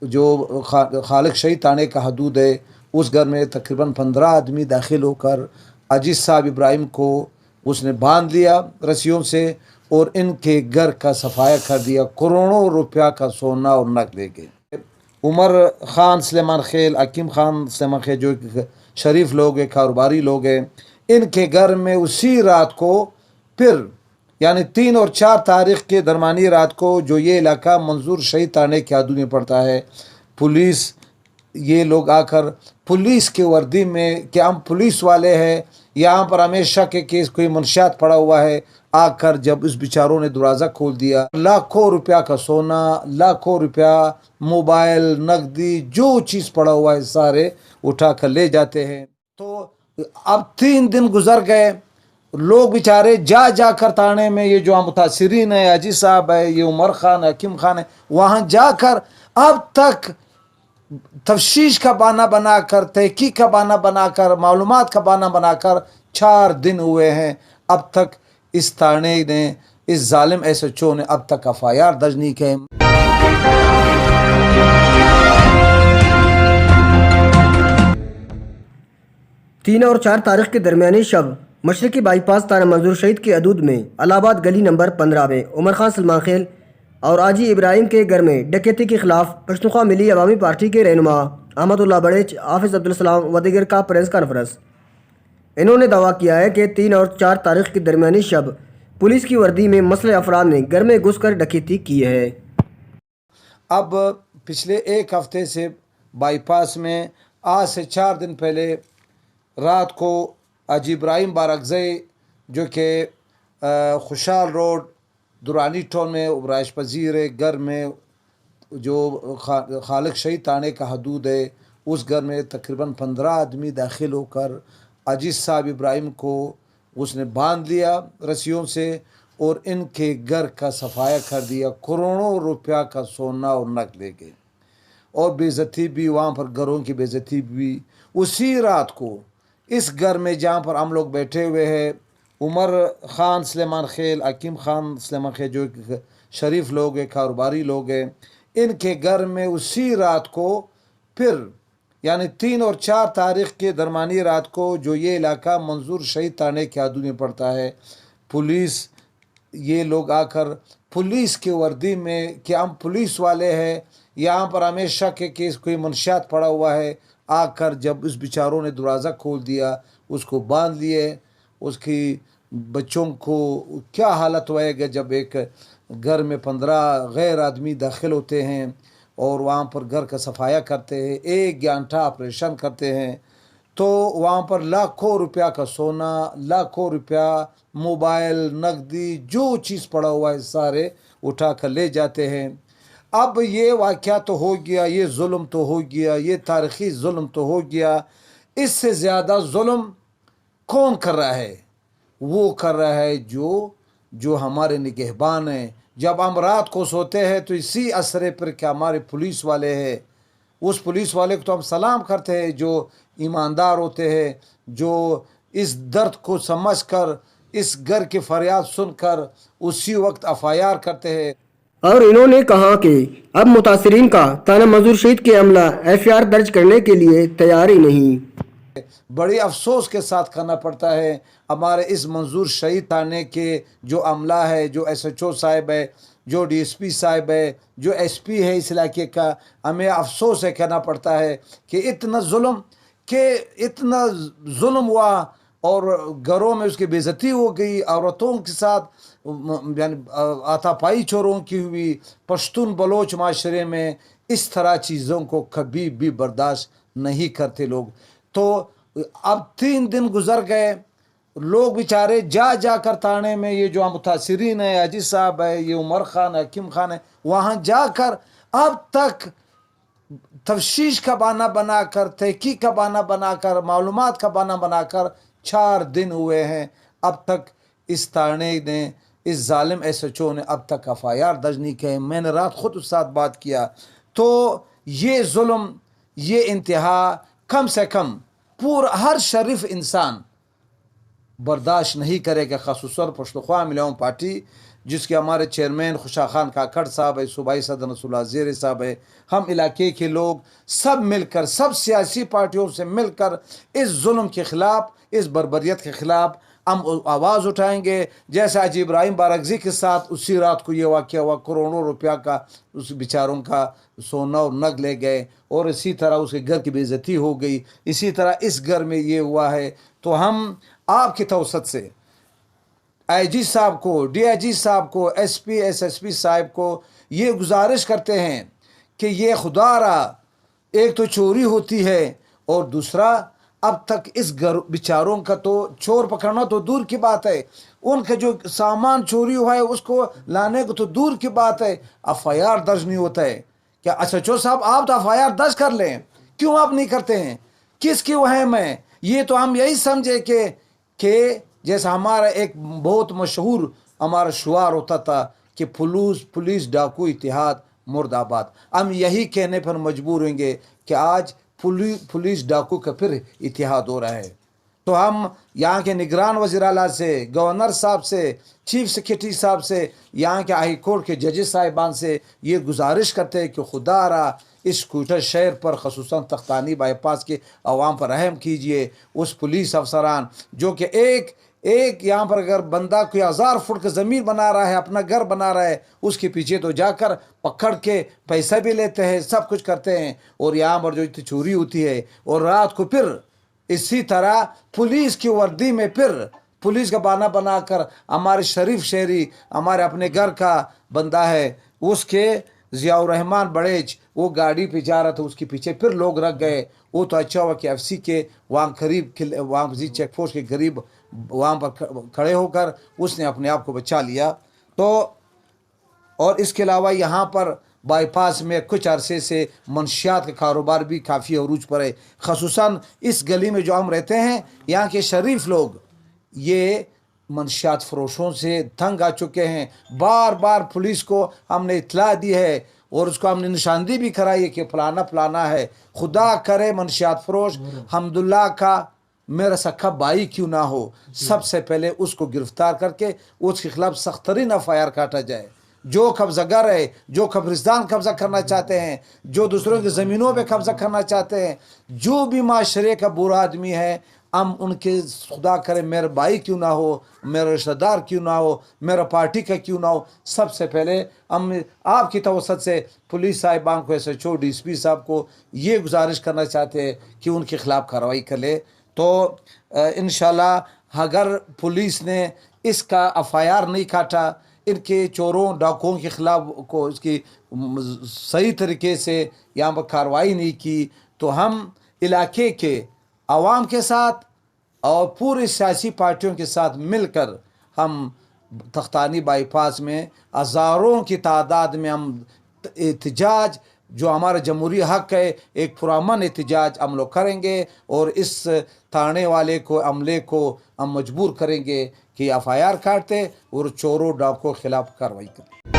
جو خالق شہید تانے کا حدود ہے، اس گھر میں تقریباً 15 آدمی داخل ہو کر عزیز صاحب ابراہیم کو اس نے باندھ لیا رسیوں سے اور ان کے گھر کا صفایا کر دیا، کروڑوں روپیہ کا سونا اور نقد لے کے۔ عمر خان سلیمان خیل، حکیم خان سلیمان خیل جو شریف لوگ ہیں، کاروباری لوگ ہیں، ان کے گھر میں اسی رات کو پھر یعنی 3 اور 4 تاریخ کے درمیانی رات کو جو یہ علاقہ منظور شہید تانے کے حدود میں پڑتا ہے، پولیس یہ لوگ آ کر پولیس کے وردی میں کہ ہم پولیس والے ہیں، یہاں پر ہمیشہ کے کیس کوئی منشیات پڑا ہوا ہے، آ کر جب اس بیچاروں نے دروازہ کھول دیا، لاکھوں روپیہ کا سونا، لاکھوں روپیہ موبائل، نقدی، جو چیز پڑا ہوا ہے سارے اٹھا کر لے جاتے ہیں۔ تو اب 3 دن گزر گئے، لوگ بیچارے جا جا کر تانے میں، یہ جو متاثرین ہیں، عزیز صاحب ہے، یہ عمر خان، حکیم خان ہے، وہاں جا کر اب تک تفتیش کا بہانہ بنا کر، تحقیق کا بہانہ بنا کر، معلومات کا بہانہ بنا کر 4 دن ہوئے ہیں، اب تک اس تانے نے، اس ظالم ایس ایچ او نے اب تک FIR درج نہیں کی۔ 3 اور 4 تاریخ کے درمیانی شب مشرقی بائی پاس تانا منظور شہید کی حدود میں الہ آباد گلی نمبر 15 میں عمر خان سلمان خیل اور آجی ابراہیم کے گھر میں ڈکیتی کے خلاف پشتونخوا ملی عوامی پارٹی کے رہنما احمد اللہ بڑیچ، حافظ عبدالسلام و دیگر کا پریس کانفرنس۔ انہوں نے دعویٰ کیا ہے کہ 3 اور 4 تاریخ کی درمیانی شب پولیس کی وردی میں مسلح افراد نے گھر میں گھس کر ڈکیتی کی ہے۔ اب پچھلے 1 ہفتے سے بائی پاس میں آج سے 4 دن پہلے رات کو حاجی ابراہیم بارکزئی جو کہ خوشحال روڈ دورانی ٹون میں رہائش پذیر ہے، گھر میں جو خالق شہید تانے کا حدود ہے، اس گھر میں تقریباً 15 آدمی داخل ہو کر عزیز صاحب ابراہیم کو اس نے باندھ لیا رسیوں سے اور ان کے گھر کا صفایا کر دیا، کروڑوں روپیہ کا سونا اور نقد لے کے، اور بے عزتی بھی، وہاں پر گھروں کی بے عزتی بھی۔ اسی رات کو اس گھر میں جہاں پر ہم لوگ بیٹھے ہوئے ہیں، عمر خان سلیمان خیل، حکیم خان سلیمان خیل جو شریف لوگ ہیں، کاروباری لوگ ہیں، ان کے گھر میں اسی رات کو پھر یعنی 3 اور 4 تاریخ کے درمیانی رات کو جو یہ علاقہ منظور شہید تانے کے حدود میں پڑتا ہے، پولیس یہ لوگ آ کر پولیس کے وردی میں کہ ہم پولیس والے ہیں، یہاں پر ہمیشہ کے کیس کوئی منشیات پڑا ہوا ہے، آ کر جب اس بیچاروں نے دروازہ کھول دیا، اس کو باندھ لیے، اس کی بچوں کو کیا حالت ہوئے گا جب ایک گھر میں 15 غیر آدمی داخل ہوتے ہیں اور وہاں پر گھر کا صفایا کرتے ہیں، 1 گھنٹہ آپریشن کرتے ہیں، تو وہاں پر لاکھوں روپیہ کا سونا، لاکھوں روپیہ موبائل، نقدی، جو چیز پڑا ہوا ہے سارے اٹھا کر لے جاتے ہیں۔ اب یہ واقعہ تو ہو گیا، یہ ظلم تو ہو گیا، یہ تاریخی ظلم تو ہو گیا، اس سے زیادہ ظلم کون کر رہا ہے؟ وہ کر رہا ہے جو ہمارے نگہبان ہیں۔ جب ہم رات کو سوتے ہیں تو اسی اثرے پر کہ ہمارے پولیس والے ہیں، اس پولیس والے کو تو ہم سلام کرتے ہیں جو ایماندار ہوتے ہیں، جو اس درد کو سمجھ کر، اس گھر کی فریاد سن کر اسی وقت FIR کرتے ہیں۔ اور انہوں نے کہا کہ اب متاثرین کا تانا منظور شہید کے عملہ FIR درج کرنے کے لیے تیار ہی نہیں۔ بڑی افسوس کے ساتھ کرنا پڑتا ہے، ہمارے اس منظور شہید تانے کے جو عملہ ہے، جو SHO صاحب ہے، جو DSP صاحب ہے، جو SP ہے اس علاقے کا، ہمیں افسوس ہے کہنا پڑتا ہے کہ اتنا ظلم ہوا اور گھروں میں اس کی بے عزتی ہو گئی، عورتوں کے ساتھ یعنی آتا پائی چوروں کی ہوئی، پشتون بلوچ معاشرے میں اس طرح چیزوں کو کبھی بھی برداشت نہیں کرتے لوگ۔ تو اب 3 دن گزر گئے، لوگ بیچارے جا جا کر تانے میں، یہ جو متاثرین ہیں، عزیز صاحب ہے، یہ عمر خان، حکیم خان ہے، وہاں جا کر اب تک تفتیش کا بہانہ بنا کر، تحقیق کا بہانہ بنا کر، معلومات کا بہانہ بنا کر 4 دن ہوئے ہیں، اب تک اس تانے نے، اس ظالم SHO نے اب تک FIR درج نہیں کی۔ میں نے رات خود اس ساتھ بات کیا، تو یہ ظلم، یہ انتہا کم سے کم ہر شریف انسان برداشت نہیں کرے گا، خصوصاً پشتونخوا ملی عوامی پارٹی جس کے ہمارے چیئرمین خوشا خان کاکڑ صاحب ہے, صوبائی صدر نصر اللہ زیر صاحب ہے, ہم علاقے کے لوگ سب مل کر, سب سیاسی پارٹیوں سے مل کر اس ظلم کے خلاف, اس بربریت کے خلاف ہم آواز اٹھائیں گے. جیسے حاجی ابراہیم بارگزئی کے ساتھ اسی رات کو یہ واقعہ ہوا, کروڑوں روپیہ کا اس بیچاروں کا سونا اور نگ لے گئے, اور اسی طرح اس کے گھر کی بے عزتی ہو گئی. اسی طرح اس گھر میں یہ ہوا ہے. تو ہم آپ کی توسط سے آئی جی صاحب کو, ڈی آئی جی صاحب کو, S P S S P صاحب کو یہ گزارش کرتے ہیں کہ یہ خدا را ایک تو چوری ہوتی ہے, اور دوسرا اب تک اس گھر بیچاروں کا تو چور پکڑنا تو دور کی بات ہے, ان کا جو سامان چوری ہوا ہے اس کو لانے کو تو دور کی بات ہے, ایف آئی آر درج نہیں ہوتا ہے. کیا ایس ایچ او صاحب آپ تو ایف آئی آر درج کر لیں, کیوں آپ نہیں کرتے ہیں؟ کس کی وہم ہے یہ؟ تو ہم یہی سمجھے کہ جیسا ہمارا ایک بہت مشہور ہمارا شعار ہوتا تھا کہ پولیس ڈاکو اتحاد مرد آباد, ہم یہی کہنے پر مجبور ہوئیں گے کہ آج پولیس ڈاکو کا پھر اتحاد ہو رہا ہے. تو ہم یہاں کے نگران وزیر اعلیٰ سے, گورنر صاحب سے, چیف سیکریٹری صاحب سے, یہاں کے ہائی کورٹ کے ججز صاحبان سے یہ گزارش کرتے ہیں کہ خدا را اس کوئٹہ شہر پر خصوصاً تختانی بائی پاس کے عوام پر رحم کیجئے. اس پولیس افسران جو کہ ایک یہاں پر اگر بندہ کوئی 1000 فٹ کا زمین بنا رہا ہے, اپنا گھر بنا رہا ہے, اس کے پیچھے تو جا کر پکڑ کے پیسہ بھی لیتے ہیں, سب کچھ کرتے ہیں, اور یہاں پر جو چوری ہوتی ہے, اور رات کو پھر اسی طرح پولیس کی وردی میں پھر پولیس کا بہانہ بنا کر ہمارے شریف شہری, ہمارے اپنے گھر کا بندہ ہے, اس کے ضیاء الرحمان بڑیچ, وہ گاڑی پہ جا رہا تھا, اس کے پیچھے پھر لوگ رکھ گئے. وہ تو اچھا ہوا کہ ایف سی کے وہاں قریب, وہاں چیک پوسٹ کے قریب وہاں پر کھڑے ہو کر اس نے اپنے آپ کو بچا لیا. تو اور اس کے علاوہ یہاں پر بائی پاس میں کچھ عرصے سے منشیات کا کاروبار بھی کافی عروج پر ہے, خصوصاً اس گلی میں جو ہم رہتے ہیں, یہاں کے شریف لوگ یہ منشیات فروشوں سے تنگ آ چکے ہیں. بار بار پولیس کو ہم نے اطلاع دی ہے, اور اس کو ہم نے نشاندہی بھی کرائی ہے کہ فلانا ہے. خدا کرے منشیات فروش حمداللہ کا میرا سکھا بھائی کیوں نہ ہو, سب سے پہلے اس کو گرفتار کر کے اس کے خلاف سخت ترین ایف آئی آر کاٹا جائے. جو قبضہ گر ہے, جو قبرستان قبضہ کرنا چاہتے ہیں, جو دوسروں کی زمینوں پہ قبضہ کرنا چاہتے ہیں, جو بھی معاشرے کا برا آدمی ہے, ہم ان کے خدا کرے میرا بھائی کیوں نہ ہو, میرا رشتہ دار کیوں نہ ہو, میرا پارٹی کا کیوں نہ ہو, سب سے پہلے ہم آپ کی توسط سے پولیس صاحبان کو, S H O, D S P صاحب کو یہ گزارش کرنا چاہتے ہیں کہ ان کے خلاف کارروائی کر لے. تو انشاءاللہ اگر پولیس نے اس کا ایف آئی آر نہیں کاٹا, ان کے چوروں ڈاکوؤں کے خلاف کو اس کی صحیح طریقے سے یہاں پر کارروائی نہیں کی, تو ہم علاقے کے عوام کے ساتھ اور پوری سیاسی پارٹیوں کے ساتھ مل کر ہم تختانی بائی پاس میں ہزاروں کی تعداد میں ہم احتجاج, جو ہمارا جمہوری حق ہے, ایک پرامن احتجاج ہم لوگ کریں گے, اور اس تھانے والے کو, عملے کو ہم مجبور کریں گے کہ ایف آئی آر کاٹتے اور چوروں ڈاکوں کے خلاف کارروائی کریں.